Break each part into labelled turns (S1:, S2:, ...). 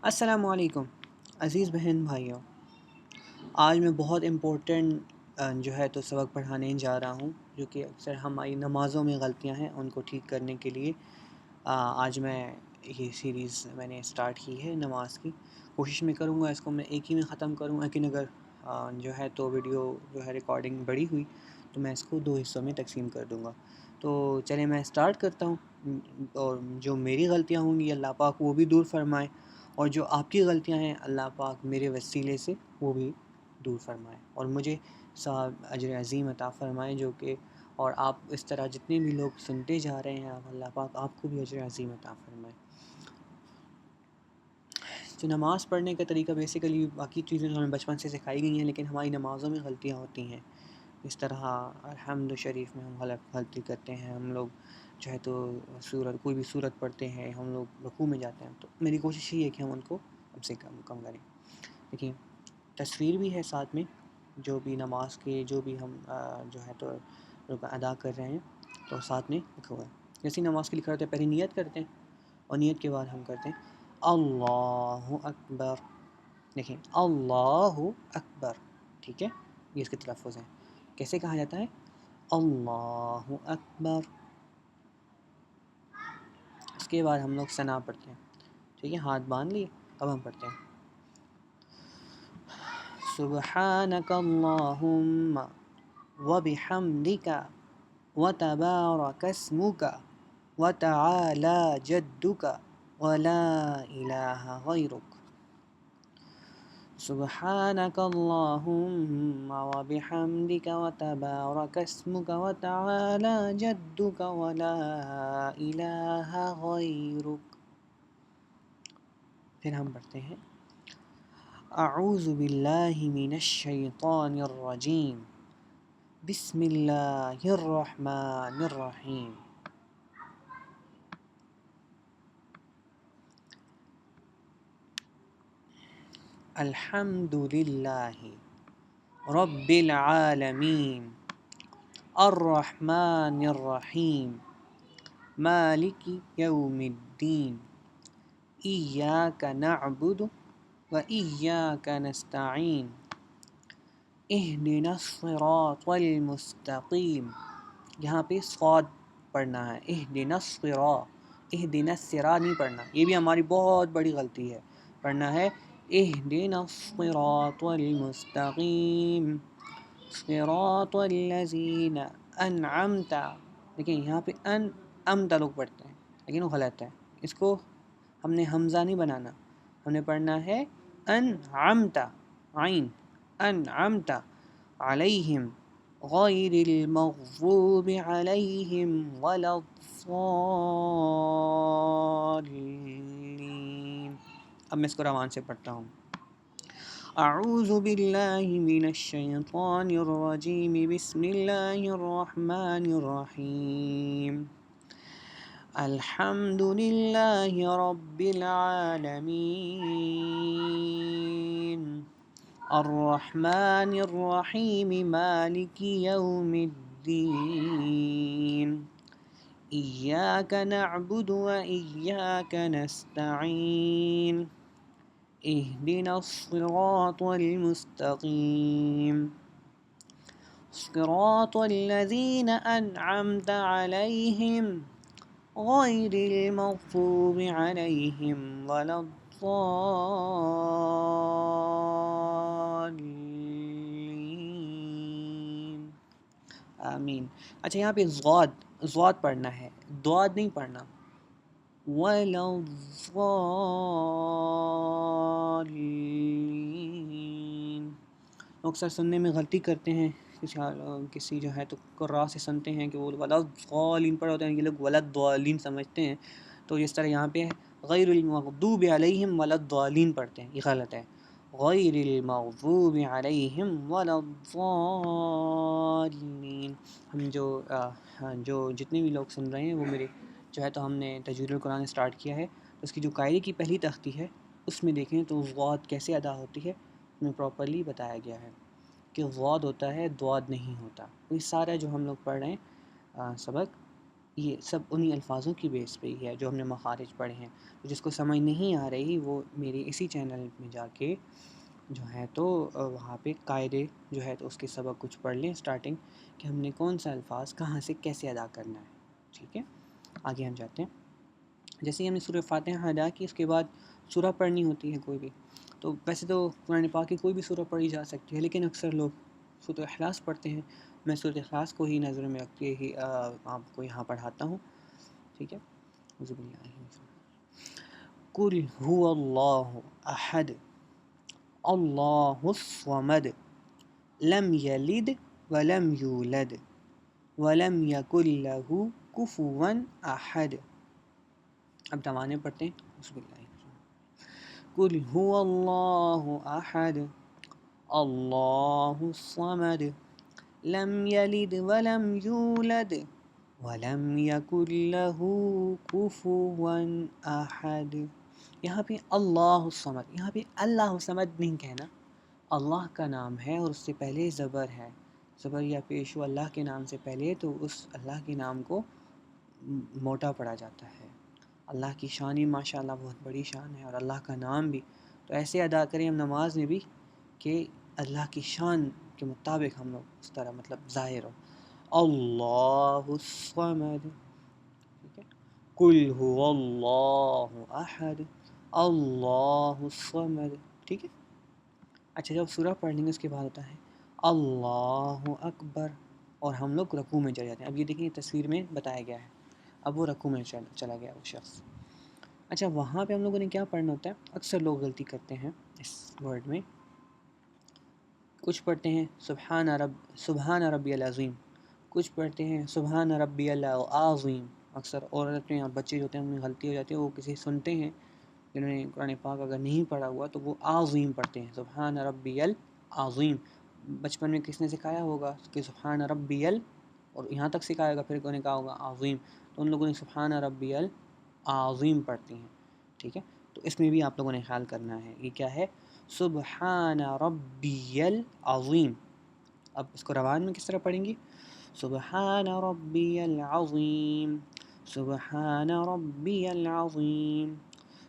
S1: السلام علیکم عزیز بہن بھائیوں، آج میں بہت امپورٹنٹ جو ہے تو سبق پڑھانے جا رہا ہوں، جو کہ اکثر ہماری نمازوں میں غلطیاں ہیں ان کو ٹھیک کرنے کے لیے آج میں یہ سیریز میں نے اسٹارٹ کی ہے نماز کی۔ کوشش میں کروں گا اس کو میں ایک ہی میں ختم کروں، لیکن اگر جو ہے تو ویڈیو جو ہے ریکارڈنگ بڑی ہوئی تو میں اس کو 2 حصوں میں تقسیم کر دوں گا۔ تو چلیں میں اسٹارٹ کرتا ہوں، اور جو میری غلطیاں ہوں گی اللہ پاک وہ بھی دور فرمائے، اور جو آپ کی غلطیاں ہیں اللہ پاک میرے وسیلے سے وہ بھی دور فرمائے، اور مجھے ثواب اجر عظیم عطا فرمائے، جو کہ اور آپ اس طرح جتنے بھی لوگ سنتے جا رہے ہیں اللہ پاک آپ کو بھی اجر عظیم عطا فرمائے۔ جو نماز پڑھنے کا طریقہ بیسیکلی باقی چیزیں ہمیں بچپن سے سکھائی گئی ہیں، لیکن ہماری نمازوں میں غلطیاں ہوتی ہیں۔ اس طرح الحمد شریف میں ہم غلطی کرتے ہیں، ہم لوگ جو ہے تو کوئی بھی صورت پڑھتے ہیں، ہم لوگ رکوع میں جاتے ہیں، تو میری کوشش یہ ہے کہ ہم ان کو کم سے کم کریں۔ دیکھیں تصویر بھی ہے ساتھ میں، جو بھی نماز کے جو بھی ہم جو ہے تو ادا کر رہے ہیں تو ساتھ میں لکھا ہوا ہے۔ جیسے نماز کے لکھا ہوتا ہے پہلے نیت کرتے ہیں، اور نیت کے بعد ہم کرتے ہیں اللہ اکبر۔ دیکھیں اللہ اکبر، ٹھیک ہے، یہ اس کے تلفظ ہیں۔ کیسے کہا جاتا ہے؟ اللہ اکبر۔ اس کے بعد ہم لوگ ثنا پڑھتے ہیں، ٹھیک ہے، ہاتھ باندھ لیے، اب ہم پڑھتے ہیں سبحانک اللہم وبحمدک وتبارک اسمک وتعالی جدک ولا الہ غیرک۔ سبحانک اللہم وبحمدک وتبارک اسمک وتعالی جدک ولا الہ غیرک۔ پھر ہم پڑھتے ہیں اعوذ باللہ من الشیطان الرجیم، بسم اللہ الرحمن الرحیم۔ الحمد للہ رب العالمین الرحمن الرحیم مالک یوم الدین ایاک نعبد وإیاک نستعین اہدنا الصراط المستقیم۔ یہاں پہ صاد پڑھنا ہے، اہدنا الصراط، اہدنا الصراط نہیں پڑھنا، یہ بھی ہماری بہت بڑی غلطی ہے۔ پڑھنا ہے اہدنا الصراط المستقیم صراط الذین انعمت۔ لیکن یہاں پہ انعمت لوگ پڑھتے ہیں، لیکن وہ غلط ہے، اس کو ہم نے حمزہ نہیں بنانا، ہم نے پڑھنا ہے انعمت، عین، انعمت علیہم غیر المغضوب علیہم ولا الضالین۔ اب میں اس کو روان سے پڑھتا ہوں اعوذ باللہ من الشیطان الرجیم، بسم اللہ الرحمن الرحیم۔ الحمد للہ رب العالمین الرحمن الرحیم مالک یوم الدین ایاک نعبد وإیاک نستعین اہدنا الصراط المستقیم صراط الذین انعمت علیہم غیر المغضوب علیہم ولا الضالین آمین۔ اچھا یہاں پہ ضاد پڑھنا ہے، ضاد نہیں پڑھنا، ولا الضالین۔ لوگ اکثر سننے میں غلطی کرتے ہیں، کسی جو ہے تو قراء سے سنتے ہیں کہ وہ ولا الضالین پڑھ ہوتے ہیں، یہ لوگ ولا الضالین سمجھتے ہیں، تو اس طرح یہاں پہ غیر المغضوب علیہم ولا الضالین پڑھتے ہیں، یہ غلط ہے، غیر المغضوب علیہم ولا الضالین۔ ہم جو جتنے بھی لوگ سن رہے ہیں وہ میرے جو ہے تو ہم نے تجوید القرآن اسٹارٹ کیا ہے، تو اس کی جو قاعدے کی پہلی تختی ہے اس میں دیکھیں تو ضاد کیسے ادا ہوتی ہے، اس میں پراپرلی بتایا گیا ہے کہ ضاد ہوتا ہے، ضاد نہیں ہوتا۔ یہ سارا جو ہم لوگ پڑھ رہے ہیں سبق، یہ سب انہی الفاظوں کی بیس پہ ہی ہے جو ہم نے مخارج پڑھے ہیں. جس کو سمجھ نہیں آ رہی وہ میری اسی چینل میں جا کے جو ہے تو وہاں پہ قاعدے جو ہے تو اس کے سبق کچھ پڑھ لیں اسٹارٹنگ کہ ہم نے کون سا الفاظ کہاں سے کیسے ادا کرنا ہے. ٹھیک ہے, آگے ہم جاتے ہیں. جیسے ہی ہم نے سورہ فاتحہ ادا کی اس کے بعد سورہ پڑھنی ہوتی ہے کوئی بھی. تو ویسے تو قرآن پاک کی کوئی بھی سورہ پڑھی جا سکتی ہے, لیکن اکثر لوگ سورۃ اخلاص پڑھتے ہیں. میں سورۃ اخلاص کو ہی نظر میں رکھ کے ہی آپ کو یہاں پڑھاتا ہوں. ٹھیک ہے, قل هو اللہ احد اللہ الصمد لم یلد ولم یولد ولم یکن لہ کفوا احد. اب دوانے پڑھتے ہیں. بسم اللہ. قل هو اللہ احد اللہ الصمد لم یلد ولم یولد ولم یکن لہ کفوا احد. یہاں پہ اللہ الصمد, یہاں پہ اللہ الصمد نہیں کہنا. اللہ کا نام ہے اور اس سے پہلے زبر ہے, زبر یا پیش ہو اللہ کے نام سے پہلے, تو اس اللہ کے نام کو موٹا پڑھا جاتا ہے. اللہ کی شان ہی ماشاء اللہ بہت بڑی شان ہے, اور اللہ کا نام بھی تو ایسے ادا کریں ہم نماز میں بھی کہ اللہ کی شان کے مطابق ہم لوگ اس طرح مطلب ظاہر ہو. اللہ الصمد, ٹھیک ہے, قل هو اللہ احد اللہ الصمد. ٹھیک ہے. اچھا, جب سورہ پڑھ لیں گے اس کے بعد ہوتا ہے اللہ اکبر, اور ہم لوگ رکوع میں چلے جاتے ہیں. اب یہ دیکھیں تصویر میں بتایا گیا ہے, اب وہ رکوع میں چلا گیا وہ شخص. اچھا, وہاں پہ ہم لوگوں نے کیا پڑھنا ہوتا ہے؟ اکثر لوگ غلطی کرتے ہیں اس ورڈ میں. کچھ پڑھتے ہیں سبحان ربی العظیم, کچھ پڑھتے ہیں سبحان ربی العظیم. اکثر عورتیں یا بچے جو ہوتے ہیں ان میں غلطی ہو جاتی ہے, وہ کسی سنتے ہیں جنہوں نے قرآن پاک اگر نہیں پڑھا ہوا تو وہ عظیم پڑھتے ہیں, سبحان ربی العظیم. بچپن میں کس نے سکھایا ہوگا کہ سبحان ربی اور یہاں تک سکھایا ہوگا, پھر کوئی نے کہا ہوگا عظیم, تو ان لوگوں نے سبحان ربی العظیم پڑھتے ہیں. ٹھیک ہے, تو اس میں بھی آپ لوگوں نے خیال کرنا ہے. یہ کیا ہے؟ سبحان ربی العظیم. اب اس کو روان میں کس طرح پڑھیں گی؟ سبحان ربی العظیم سبحان ربی العظیم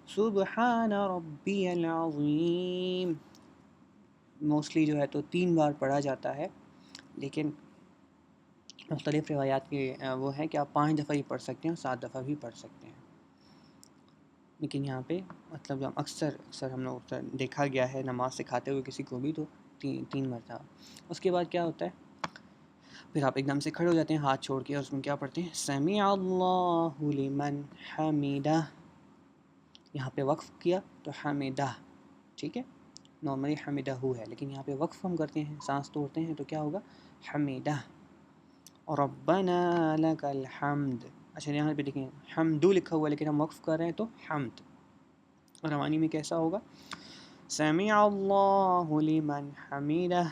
S1: سبحان ربی العظیم. موسٹلی جو ہے تو 3 بار پڑھا جاتا ہے, لیکن مختلف روایات کے وہ ہے کہ آپ 5 دفعہ ہی پڑھ سکتے ہیں اور 7 دفعہ بھی پڑھ سکتے ہیں. لیکن یہاں پہ مطلب اکثر ہم لوگ دیکھا گیا ہے نماز سکھاتے ہوئے کسی کو بھی تو 3 مرتبہ. اس کے بعد کیا ہوتا ہے؟ پھر آپ ایک دم سے کھڑے ہو جاتے ہیں ہاتھ چھوڑ کے, اور اس میں کیا پڑھتے ہیں؟ سمیع اللہ لمن حمیدہ. یہاں پہ وقف کیا تو حمیدہ. ٹھیک ہے, نارملی حمیدہ ہو ہے, لیکن یہاں پہ وقف ہم کرتے ہیں, سانس توڑتے ہیں, تو کیا ہوگا؟ حمیدہ. ربنا لک الحمد. اچھا, یہاں پہ دیکھیں حمدو لکھا ہوا ہے, لیکن ہم وقف کر رہے ہیں تو حمد. روانی میں کیسا ہوگا؟ سمیع اللہ لمن حمیدہ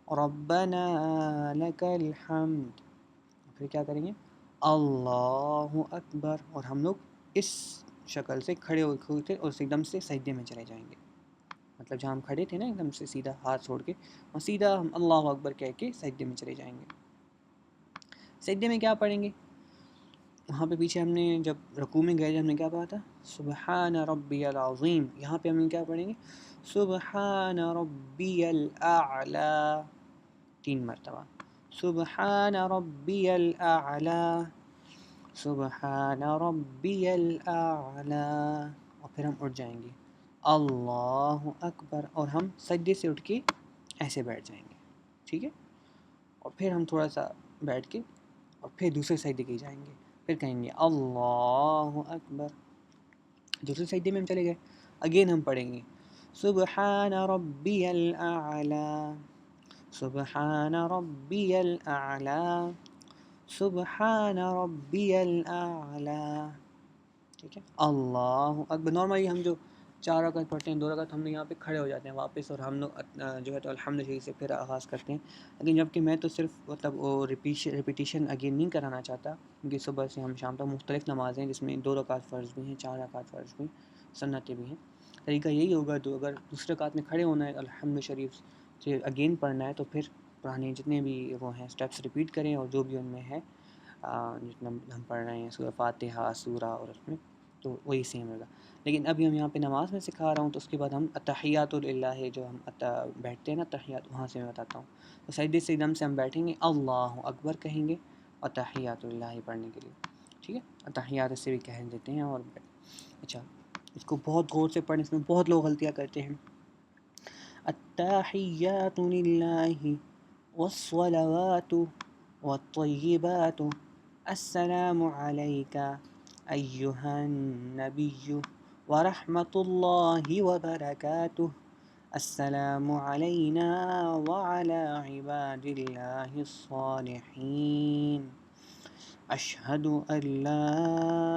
S1: ربنا لک الحمد. پھر کیا کریں گے؟ اللہ اکبر, اور ہم لوگ اس شکل سے کھڑے ہوئے تھے اور ایک دم سے سجدے میں چلے جائیں گے. مطلب جہاں ہم کھڑے تھے نا ایک دم سے سیدھا ہاتھ چھوڑ کے, اور سیدھا ہم اللہ اکبر کہہ کے سجدے میں چلے جائیں گے. سجدے میں کیا پڑھیں گے؟ وہاں پہ پیچھے ہم نے جب رکوع میں گئے ہم نے کیا پڑھا تھا؟ سبحان ربی العظیم. یہاں پہ ہم کیا پڑھیں گے؟ سبحان ربی الاعلی 3 مرتبہ. سبحان ربی الاعلی سبحان ربی الاعلی, اور پھر ہم اٹھ جائیں گے اللہ اکبر, اور ہم سجدے سے اٹھ کے ایسے بیٹھ جائیں گے. ٹھیک ہے, اور پھر ہم تھوڑا سا بیٹھ کے اور پھر دوسرے سجدے کے جائیں گے, پھر کہیں گے اللہ اکبر. دوسرے سجدے میں ہم چلے گئے, اگین ہم پڑھیں گے سبحان ربی الاعلی سبحان ربی الاعلی سبحان ربی الاعلی. ٹھیک ہے, اللہ اکبر. نارملی ہم جو 4 رکعت پڑھتے ہیں, 2 رکعت ہم لوگ یہاں پہ کھڑے ہو جاتے ہیں واپس, اور ہم لوگ جو ہے تو الحمدللہ سے پھر آغاز کرتے ہیں. لیکن جب کہ میں تو صرف مطلب وہ ریپیٹیشن اگین نہیں کرانا چاہتا, کیونکہ صبح سے ہم شام تک مختلف نمازیں جس میں 2 رکعت فرض بھی ہیں, 4 رکعت فرض بھی, سنتیں بھی ہیں. طریقہ یہی ہوگا, تو اگر دوسرے رکعت میں کھڑے ہونا ہے الحمد شریف سے اگین پڑھنا ہے, تو پھر پرانے جتنے بھی وہ ہیں اسٹیپس ریپیٹ کریں, اور جو بھی ان میں ہے جتنا ہم پڑھ رہے ہیں سورہ فاتحہ سورہ اور اس میں، تو وہی سیم ہوگا. لیکن ابھی ہم یہاں پہ نماز میں سکھا رہا ہوں، تو اس کے بعد ہم اتحیات للہ ہے جو ہم بیٹھتے ہیں نا تحیات، وہاں سے میں بتاتا ہوں. تو سجدے سے ایک دم سے ہم بیٹھیں گے، اللہ اکبر کہیں گے اتحیات للہ پڑھنے کے لیے. ٹھیک ہے، اتحیات سے بھی کہہ دیتے ہیں. اور اچھا، اس کو بہت غور سے پڑھیں، اس میں بہت لوگ غلطیاں کرتے ہیں. التحیات للہ والصلوات والطیبات السلام علیک ایہا النبی ورحمۃ اللہ وبرکاتہ السلام علینا وعلی عباد اللہ الصالحین اشہد ان لا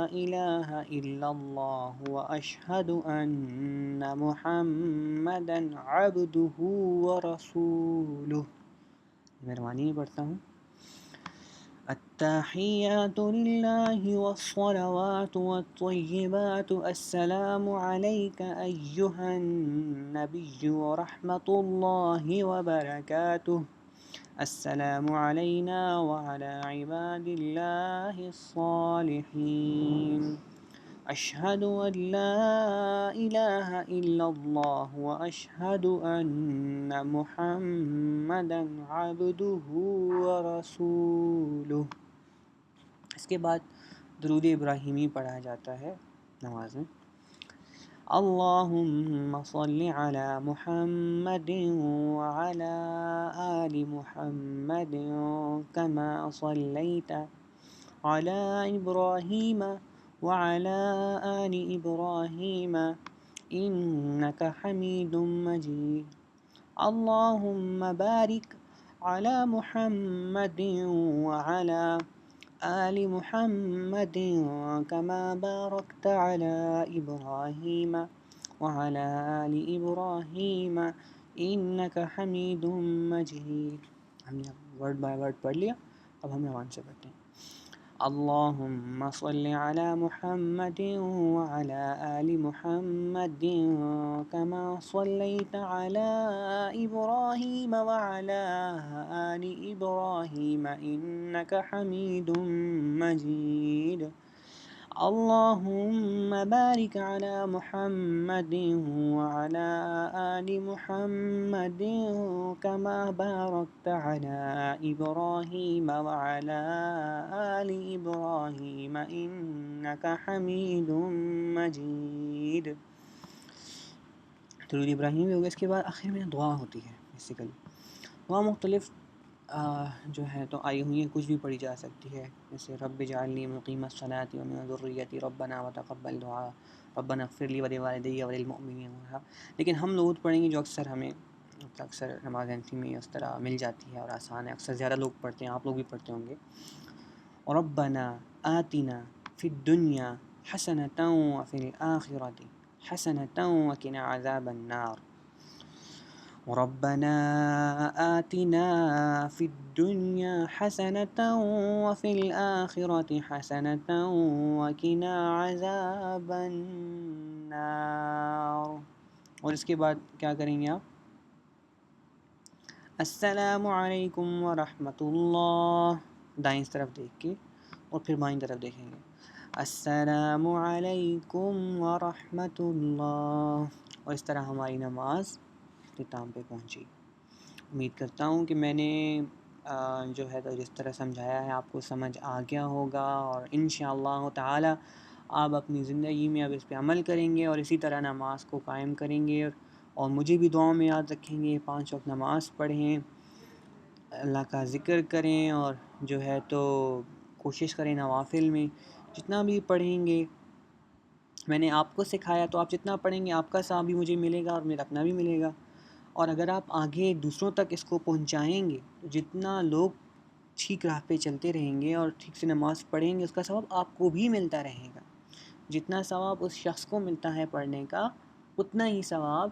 S1: الہ الا اللہ واشہد ان محمدا عبدہ ورسولہ. مہربانی میں پڑھتا ہوں. التحیات للہ والصلوات والطیبات السلام علیک ایہا النبی ورحمۃ اللہ وبرکاتہ السلام علینا وعلی عباد اللہ الصالحین اشہد ان لا الہ الا اللہ واشہد ان محمدا عبدہ ورسولہ. اس کے بعد درود ابراہیمی پڑھا جاتا ہے نماز میں. اللہم صل علی محمد وعلی آل محمد کما صلیت علی ابراہیم وعلی آل ابراہیم انک حمید مجید. اللہم بارک علی محمد وعلی آل محمد کما بارکت علی ابراہیم وعلی آل ابراہیم انک حمید مجید. ہم نے ورڈ بائی ورڈ پڑھ لیا، اب ہم روان سے پڑھتے ہیں. اللہم صل علی محمد وعلی آل محمد کما صلیت علی ابراہیم وعلی آل ابراہیم انک حمید مجید. اللہم بارک علی محمد وعلی آل محمد کما بارکت علی ابراہیم وعلی آل ابراہیم انک حمید مجید. درود ابراہیم بھی ہوگا. اس کے بعد آخر میں دعا ہوتی ہے. بیسیکلی دعا مختلف جو ہے تو آئی ہوئی ہیں، کچھ بھی پڑھی جا سکتی ہے، جیسے رب اجعلنی مقیم الصلاۃ ومن ذریتی ربنا وتقبل دعاء ربنا اغفر لی ولوالدی وللمؤمنین. لیکن ہم لوگ پڑھیں گے جو اکثر نماز انفی میں اس طرح مل جاتی ہے اور آسان ہے، اکثر زیادہ لوگ پڑھتے ہیں، آپ لوگ بھی پڑھتے ہوں گے. ربنا آتنا فی الدنیا حسنۃ وفی الآخرۃ حسنۃ وقنا عذاب النار. ربنا آتنا فی الدنیا حسنۃ وفی الآخرۃ حسنۃ وقنا عذاب النار. اور اس کے بعد کیا کریں گے آپ؟ السلام علیکم ورحمۃ اللہ، دائیں طرف دیکھ کے، اور پھر بائیں طرف دیکھیں گے. السلام علیکم ورحمۃ اللہ. اور اس طرح ہماری نماز اختتام پہ پہنچی. امید کرتا ہوں کہ میں نے جو ہے تو جس طرح سمجھایا ہے آپ کو سمجھ آ گیا ہوگا، اور انشاءاللہ تعالی آپ اپنی زندگی میں اب اس پہ عمل کریں گے اور اسی طرح نماز کو قائم کریں گے. اور مجھے بھی دعاؤں میں یاد رکھیں گے. 5 وقت نماز پڑھیں، اللہ کا ذکر کریں، اور جو ہے تو کوشش کریں نوافل میں جتنا بھی پڑھیں گے. میں نے آپ کو سکھایا تو آپ جتنا پڑھیں گے آپ کا ثواب بھی مجھے ملے گا اور میرا اپنا بھی ملے گا. اور اگر آپ آگے دوسروں تک اس کو پہنچائیں گے تو جتنا لوگ ٹھیک راہ پہ چلتے رہیں گے اور ٹھیک سے نماز پڑھیں گے، اس کا ثواب آپ کو بھی ملتا رہے گا. جتنا ثواب اس شخص کو ملتا ہے پڑھنے کا، اتنا ہی ثواب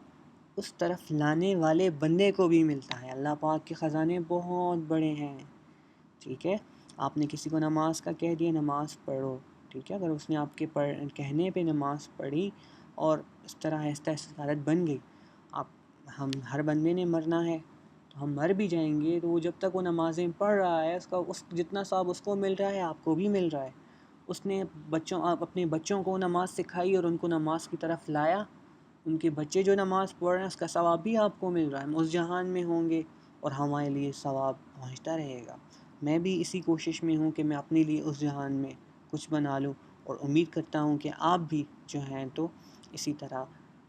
S1: اس طرف لانے والے بندے کو بھی ملتا ہے. اللہ پاک کے خزانے بہت بڑے ہیں. ٹھیک ہے، آپ نے کسی کو نماز کا کہہ دیا نماز پڑھو، ٹھیک ہے، اگر اس نے آپ کے کہنے پہ نماز پڑھی اور اس طرح آہستہ آہستہ عادت بن گئی. ہم ہر بندے نے مرنا ہے، تو ہم مر بھی جائیں گے تو وہ جب تک وہ نمازیں پڑھ رہا ہے اس جتنا ثواب اس کو مل رہا ہے آپ کو بھی مل رہا ہے. اس نے اپنے بچوں کو نماز سکھائی اور ان کو نماز کی طرف لایا. ان کے بچے جو نماز پڑھ رہے ہیں اس کا ثواب بھی آپ کو مل رہا ہے. ہم اس جہان میں ہوں گے اور ہمارے لیے ثواب پہنچتا رہے گا. میں بھی اسی کوشش میں ہوں کہ میں اپنے لیے اس جہان میں کچھ بنا لوں اور امید کرتا ہوں کہ آپ بھی جو ہیں تو اسی طرح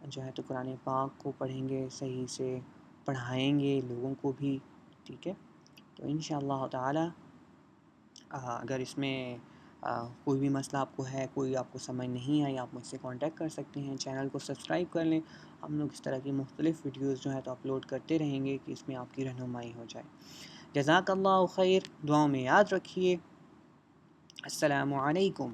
S1: جو ہے تو قرآن پاک کو پڑھیں گے، صحیح سے پڑھائیں گے لوگوں کو بھی. ٹھیک ہے، تو انشاءاللہ تعالی اگر اس میں کوئی بھی مسئلہ آپ کو ہے، کوئی آپ کو سمجھ نہیں آئی، آپ مجھ سے کانٹیکٹ کر سکتے ہیں. چینل کو سبسکرائب کر لیں. ہم لوگ اس طرح کی مختلف ویڈیوز جو ہیں تو اپلوڈ کرتے رہیں گے کہ اس میں آپ کی رہنمائی ہو جائے. جزاک اللہ خیر. دعاؤں میں یاد رکھیے. السلام علیکم.